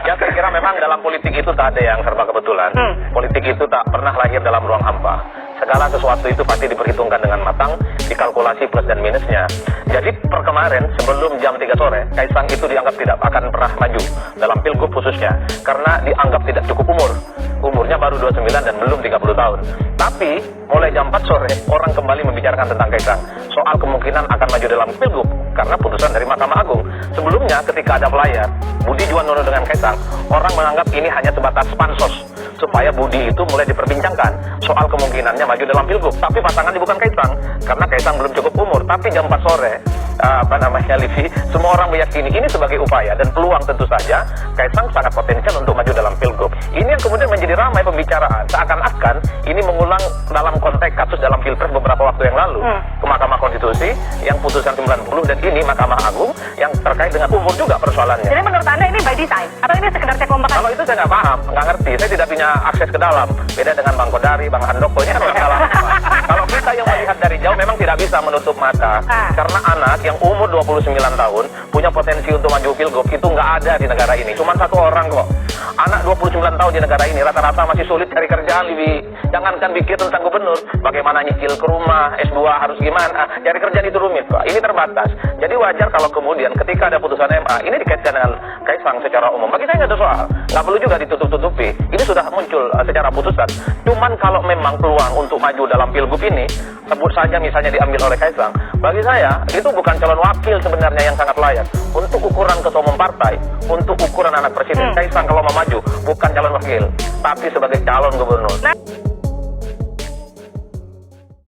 Ya, saya kira memang dalam politik itu tak ada yang serba kebetulan. Politik itu tak pernah lahir dalam ruang hampa. Segala sesuatu itu pasti diperhitungkan dengan matang, dikalkulasi plus dan minusnya. Jadi per kemarin sebelum jam 3 sore, Kaisang itu dianggap tidak akan pernah maju dalam pilgub khususnya. Karena dianggap tidak cukup umur. Umurnya baru 29 dan belum 30 tahun. Tapi mulai jam 4 sore, orang kembali membicarakan tentang Kaisang. Soal kemungkinan akan maju dalam pilgub karena putusan dari Mahkamah Agung. Sebelumnya ketika ada pelayar Budi Juwandono dengan Kaisang, orang menganggap ini hanya sebatas pansos supaya Budi itu mulai diperbincangkan soal kemungkinannya maju dalam pilgub. Tapi pasangannya bukan Kaisang, karena Kaisang belum cukup umur. Tapi jam 4 sore, Livi, semua orang meyakini ini sebagai upaya dan peluang tentu saja Kaisang sangat potensial untuk maju dalam pilgub. Ini yang kemudian menjadi ramai pembicaraan, seakan-akan ini mengulang dalam konteks kasus dalam Pilpres beberapa waktu yang lalu ke Mahkamah Konstitusi yang putusan 90 dan ini Mahkamah Agung yang terkait dengan umur juga persoalannya. Jadi menurut Anda ini by design atau ini sekedar cek ombak? Kalau itu saya nggak paham, nggak ngerti. Saya tidak punya akses ke dalam. Beda dengan Bang Kodari, Bang Handoko, ini kan orang dalam. Kalau kita yang melihat dari jauh memang tidak bisa menutup mata. Karena anak yang umur 29 tahun punya potensi untuk maju pilgub itu nggak ada di negara ini. Cuma satu orang kok. Anak 29 tahun di negara ini rata-rata masih sulit cari kerjaan, Livi. Jangankan pikir tentang gubernur, bagaimana nyicil ke rumah, S2 harus gimana, cari kerjaan itu rumit kok. Ini terbatas. Jadi wajar kalau kemudian ketika ada putusan MA, ini dikaitkan dengan Kaisang secara umum. Bagi saya nggak ada soal. Nggak perlu juga ditutup-tutupi. Ini sudah muncul secara putusan. Cuman kalau memang peluang untuk maju dalam pilgub ini, sebut saja misalnya diambil oleh Kaisang, bagi saya itu bukan calon wakil sebenarnya yang sangat layak. Untuk ukuran ketua umum partai, untuk ukuran anak presiden, Kaisang kalau mau maju bukan calon wakil, tapi sebagai calon gubernur.